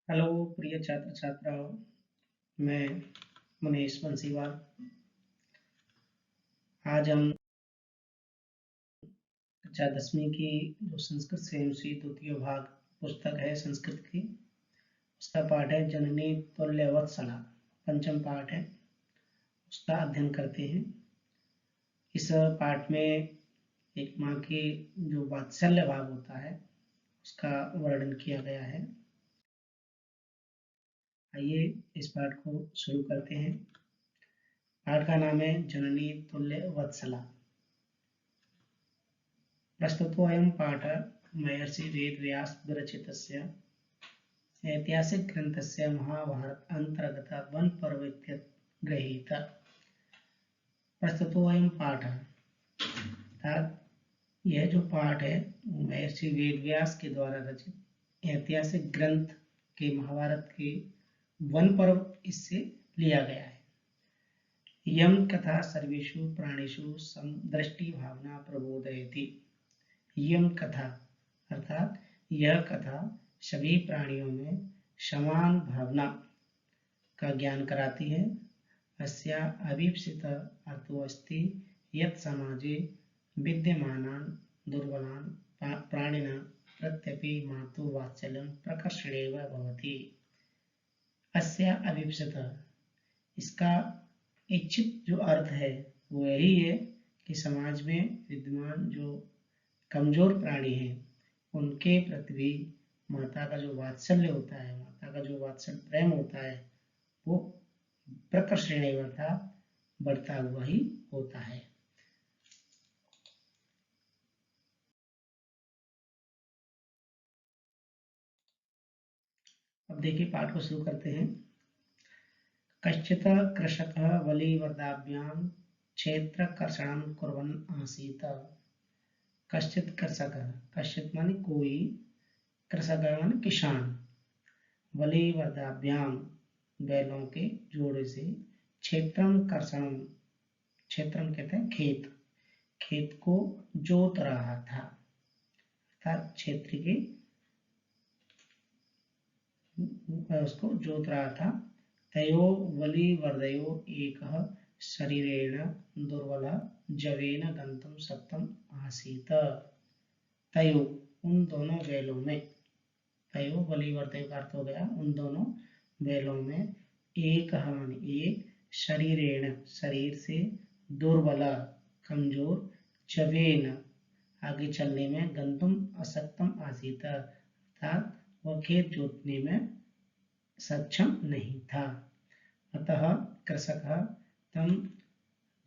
Hello प्रिय छात्र छात्राओं, मैं मनीष बंसीवाल। आज हम कक्षा 10वीं की जो संस्कृत श्रेणी द्वितीय भाग पुस्तक है संस्कृत की, उसका पाठ है जननी तुल्यवत्सला। पंचम पाठ है, उसका अध्ययन करते हैं। इस पाठ में एक माँ की जो वात्सल्य भाव होता है उसका वर्णन किया गया है। आइए इस पाठ को शुरू करते हैं। पाठ का नाम है जननी तुल्यवत्सला। प्रस्तुतोऽयं पाठः महर्षि वेदव्यास विरचितस्य ऐतिहासिकग्रन्थस्य महाभारत अंतर्गत वन पर्व इत्यत्र गृहीतः। प्रस्तुतोऽयं पाठः अर्थात यह जो पाठ है महर्षि वेदव्यास के द्वारा रचित ऐतिहासिक ग्रंथ के महाभारत के वन पर्व इससे लिया गया है। यम कथा सर्वेषु प्राणिषु समदृष्टि भावना प्रबोधयति। यम कथा अर्थात यह कथा सभी प्राणियों में समान भावना का ज्ञान कराती है। अस्या अवीप्सित अर्थोऽस्ति यत् समाजे विद्यमानान् दुर्बलान् प्राणिनां प्रत्यपि मातुवात्सल्यं प्रकर्षणेव भवति। अस्या अवीप्सित, इसका इच्छित जो अर्थ है वो यही है कि समाज में विद्यमान जो कमजोर प्राणी हैं उनके प्रति भी माता का जो वात्सल्य होता है, माता का जो वात्सल्य प्रेम होता है वो प्रकर्षणीय अर्थात बढ़ता हुआ ही होता है। अब देखिए पाठ को शुरू करते हैं। कश्चित् कृषकः वलिवर्दाभ्यां क्षेत्रकर्षणं कुर्वन् आसीत्। कश्चित् कृषकः, कश्चित् माने कोई, कृषकः माने किसान, वलिवर्दाभ्यां बैलों के जोड़े से, क्षेत्रम कर्षणम, क्षेत्रम कहते हैं खेत, खेत को जोत रहा था अर्थात क्षेत्र के उसको जोत रहा था। तयो वलिवर्दयो एकः शरीरेण दुर्बलः जवेन गन्तुं शक्तम् आसीत्। तयो उन दोनों बैलों में, तयो बलिवर्दयो का अर्थ हो गया उन दोनों बैलों में, एक माने एक, शरीरेण शरीर से, दुर्बल कमजोर, जवेन आगे चलने में, गंतुम अशक्तम आसीत अर्थात वह खेत जोतने में सक्षम नहीं था। अतः कृषकः तम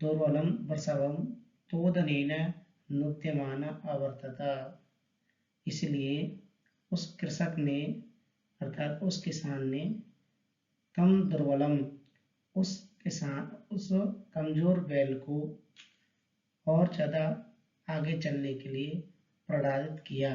दुर्बलं वृषभं तोदनेन नुद्यमान अवर्तत। इसलिए उस कृषक ने अर्थात उस किसान ने तम दुर्बलम, उस किसान, उस कमजोर बैल को और ज्यादा आगे चलने के लिए प्रेरित किया।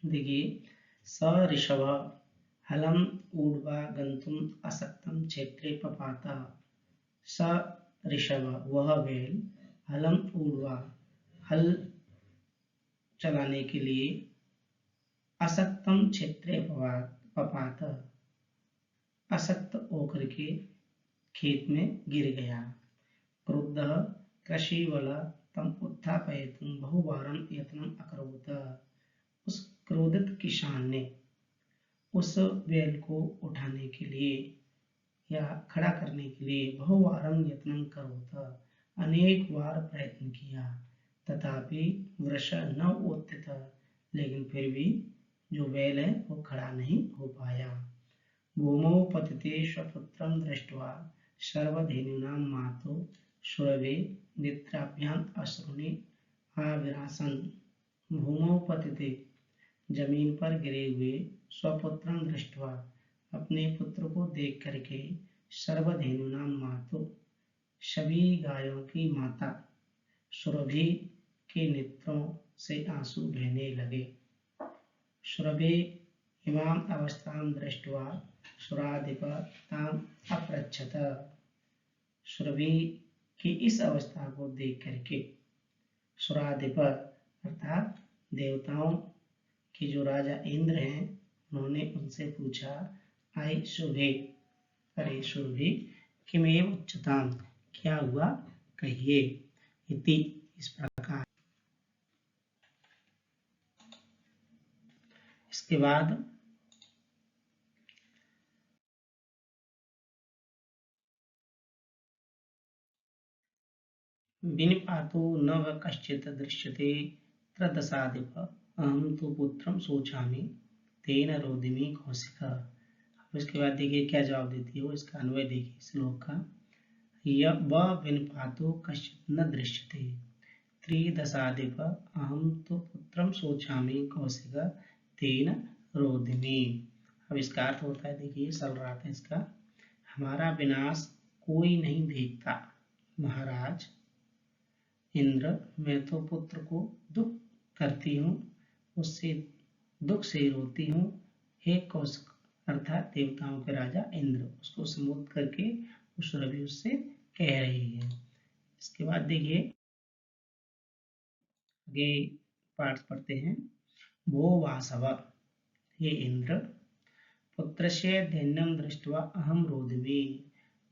देखिए, स ऋषभ हलम ऊर्ध्वा गंतुम अशक्तम क्षेत्रे पपात। स ऋषभ वह बैल, हलम ऊर्ध्वा हल चलाने के लिए, अशक्तम क्षेत्रे पपात अशक्त होकर के खेत में गिर गया। क्रुद्धः कृषिवलः तम उत्थापयितुं बहुवारं यत्नम् अकरोत्। उस क्रोधित किसान ने उस बैल को उठाने के लिए या खड़ा करने के लिए बहुवारं यत्नं करोत्, अनेक बार प्रयत्न किया, तथापि वृष न उत्थित, लेकिन फिर भी जो बैल है वो खड़ा नहीं हो पाया। भूमौ पतिते स्वपुत्रं दृष्ट्वा सर्वधेनूनां मातु सुरभि नेत्राभ्याम् अश्रूणि आविरासन्। भूमौ पतिते जमीन पर गिरे हुए, स्वपुत्रं दृष्ट्वा अपने पुत्र को देख करके, सर्वधेनूनां मातु सभी गायों की माता, सुरभि के नेत्रों से आंसू बहने लगे। सुरभि इमाम अवस्थां दृष्ट्वा सुराधिप ताम अपृच्छत। सुरभि की इस अवस्था को देख करके सुराधिप अर्थात देवताओं कि जो राजा इंद्र हैं उन्होंने उनसे पूछा, अय शुभे, अरे शुभे किमेव उच्यताम, क्या हुआ कहिए, इति इस प्रकार। इसके बाद विनिपातो न व कश्चित् दृश्यते त्रदशाधिप अहम तो पुत्रम सोचामि तेन रोदिमि कौशिक। अब इसके बाद देखिए क्या जवाब देती है वो, इसका अन्वय देखिए श्लोक का। व विनिपातो कश्चित् न दृश्यते त्रिदशाधिप अहम तो पुत्रम सोचामि कौशिक तेन रोदिमि। अब इसका अर्थ होता है, देखिए चल रहा था इसका, हमारा विनाश कोई नहीं देखता महाराज इंद्र, मैं तो पुत्र को दुख करती हूँ, उससे दुख से रोती हूँ, हे कौशिक, अर्थात देवताओं के राजा इंद्र, उसको संबोधित करके उस रवि उससे कह रही है। इसके बाद देखिए आगे पाठ पढ़ते हैं। वो वासव, हे इंद्र, पुत्रस्य दैन्यं दृष्ट्वा अहम रोदिमि,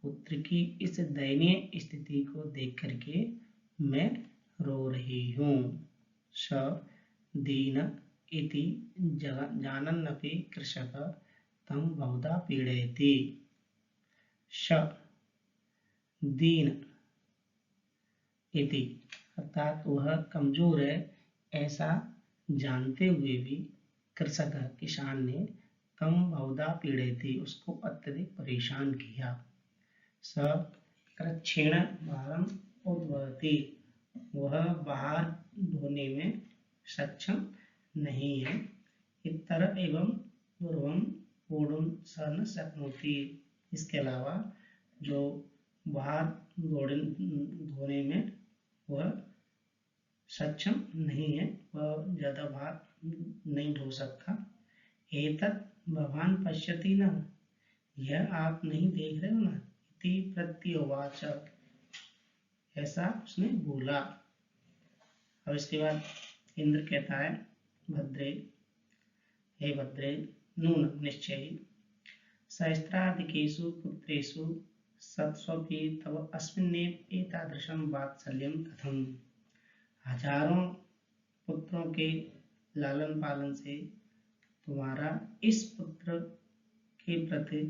पुत्र की इस दयनीय स्थिति को देख करके मैं रो रही हूँ। स दीन इति जानन्नपि कृषक तं बहुधा पीडयति। स दीन इति अर्थात वह कमजोर है ऐसा जानते हुए भी कृषक किसान ने तम बहुधा पीड़यति उसको अत्यधिक परेशान किया। स कृच्छेण भारम उद्वहति, वह बाहर धोने में सक्षम नहीं है। इतर एवं पूर्वम वोडुम स न शक्नोति, इसके अलावा जो बाहर धोने में वह सक्षम नहीं है, वह ज्यादा बाहर नहीं धो सकता। एतत् भवान पश्यति न, यह आप नहीं देख रहे हो ना, इति प्रत्युवाच, ऐसा उसने बोला। अब इसके बाद इंद्र कहता है, भद्रे, हे भद्रे, नून निश्चय सहस्राधिकेषु पुत्रेषु सत्स्वपि तव अस्मिन्नेव एतादृशं वात्सल्यं कथम्, हजारों पुत्रों के लालन पालन से तुम्हारा इस पुत्र के प्रति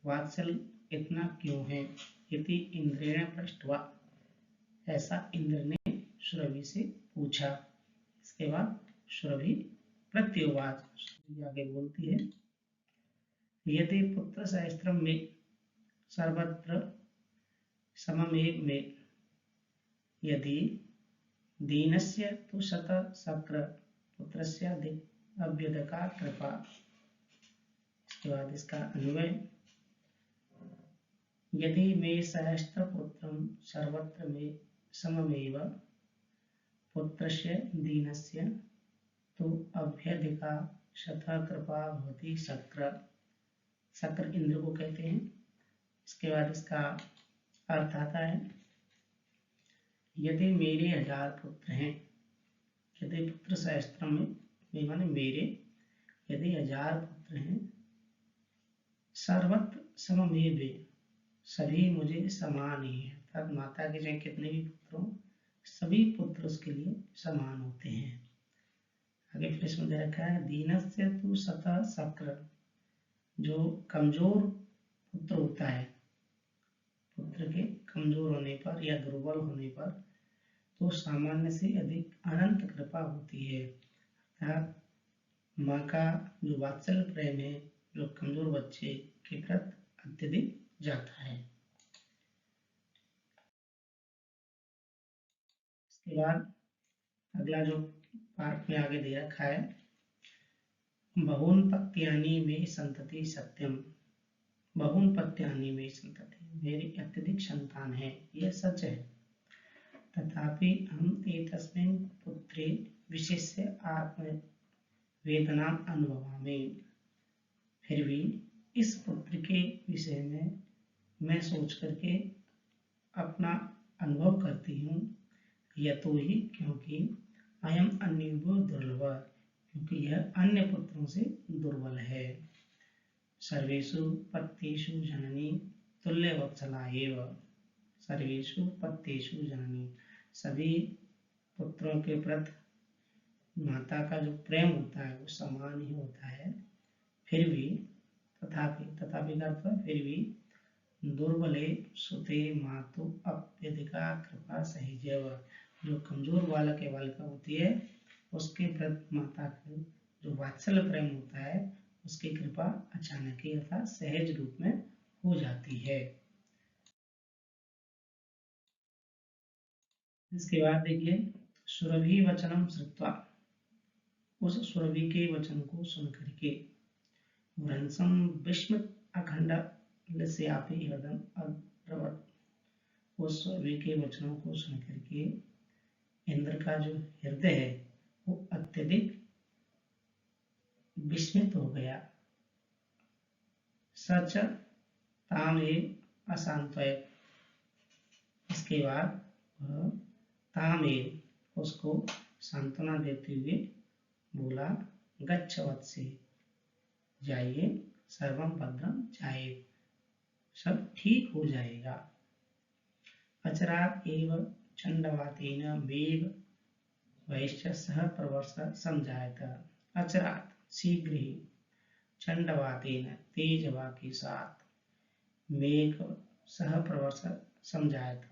वात्सल्य इतना क्यों है, इति इंद्रेण पृष्ट्वा, ऐसा इंद्र ने सुरभि से पूछा। इसके बाद सुरभि प्रत्युवाच, आगे बोलती है, यदि पुत्र सहस्त्रम में सर्वत्र सममेव में, यदि दीनस्य तु शत शक्र पुत्रस्य अभ्युदका कृपा। इसके बाद इसका अन्वय, यदि मे सहस्त्र पुत्रम सर्वत्र में सममेव पुत्रस्य दीनस्य तो अभ्यधिका शता कृपा भवति शक्र, शक्र इंद्र को कहते हैं। इसके बाद इसका अर्थ आता है, यदि मेरे 1000 पुत्र हैं, यदि पुत्र सहस्त्र में माने मेरे, यदि 1000 पुत्र हैं, सर्वत्र सममेव, सभी मुझे समान ही है, अर्थात माता के चाहे कितने भी पुत्र हों, सभी पुत्र उसके लिए समान होते हैं। आगे फिर इसमें दे रखा है, दीनस्य तु शता शक्र, जो कमजोर पुत्र होता है, पुत्र के कमजोर होने पर या दुर्बल होने पर तो सामान्य से अधिक अनंत कृपा होती है, अर्थात माँ का जो वात्सल्य प्रेम है जो कमजोर बच्चे के प्रति अत्यधिक जाता है। इसके बाद अगला जो पाठ में आगे दे रखा है, बहून पत्यानि में संतति सत्यम, बहून पत्यानि में संतति, मेरी अत्यधिक संतान है, यह सच है। तथापि हम एतस्मिन् पुत्रे विशिष्य आत्म वेदना अनुभवामि, फिर भी इस पुत्र के विषय में मैं सोच करके अपना अनुभव करती हूँ, यतो ही क्योंकि अयम अन्यो दुर्लभ, क्योंकि तो यह अन्य पुत्रों से दुर्बल है। सर्वेषु पत्येषु जननी तुल्यवत्सला एव। सर्वेषु पत्येषु जननी, सभी पुत्रों के प्रति माता का जो प्रेम होता है वो समान ही होता है। फिर भी तथापि का अर्थ फिर भी दुर्बले सुते मातु अप्यधिका कृपा सहिजेव। जो कमजोर बालक या बालिका होती है उसके प्रति माता का जो वात्सल्य प्रेम होता है उसकी कृपा अचानक ही अर्थात सहज रूप में हो जाती है। इसके बाद देखिए, सुरभि वचनम श्रुत्वा, उस सुरभि के वचन को सुनकर के वृंसम विस्मित अखंड लस्यापि हृदय अब्रवत्, उस सुरभि के वचनों को सुनकर के इंद्र का जो हृदय है वो अत्यधिक विस्मित हो गया। सच तामेव अशांतयत्, इसके बाद वह तामेव उसको सांत्वना देते हुए बोला, गच्छ वत्से, जाइए, सर्वम भद्रम जायेत, सब ठीक हो जाएगा। अचरात एव चंडवातेन वेग वैश्य सह प्रवर्ष समझायत। अचरात, शीघ्र ही, चंडवातेन, तेज हवा के साथ, मेघ सह प्रवर्ष समझायत,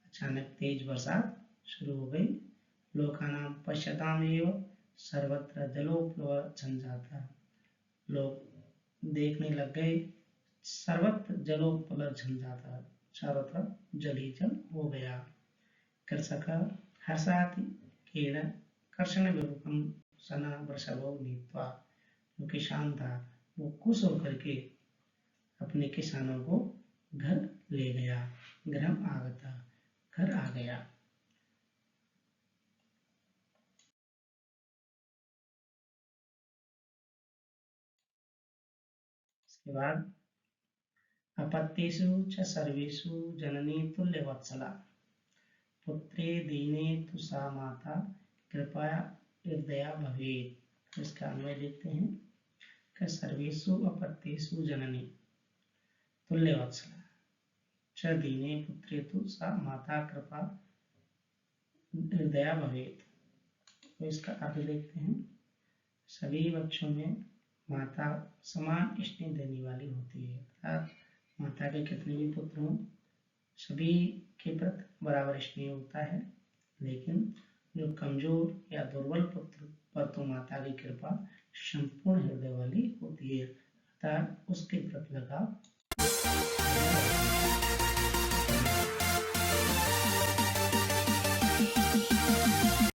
अचानक तेज बरसात शुरू हो गई। लोकानां पश्यतामेव सर्वत्र जलोप्लव झंझाता, लोग देखने लग गए सर्वत्र जलोप्लव झंझाता, चारों तरफ जल ही जल हो गया। कृषक हर्षाति केन कर्षण विरूपम सना वृषभो नीत्वा, जो किसान था वो खुश होकर के अपने किसानों को घर ले गया। गृहम आगता, घर आ गया। इसके बाद अपत्येषु च सर्वेषु जननी तुल्यवत्सला, पुत्रे दीने तु सा माता कृपया हृदया भवेत्। इसका अन्वय देखते हैं कि सर्वेषु अपत्येषु जननी तुल्यवत्सला च दीने पुत्रे तु सा माता कृपा हृदया भवेत्। तो इसका अर्थ देखते हैं, सभी बच्चों में माता समान स्नेह देने वाली होती है, अर्थात माता के कितने भी पुत्र हों सभी के प्रति बराबर स्नेह होता है, लेकिन जो कमजोर या दुर्बल पुत्र पर तो माता की कृपा संपूर्ण हृदय वाली होती है, अर्थात उसके प्रति लगाव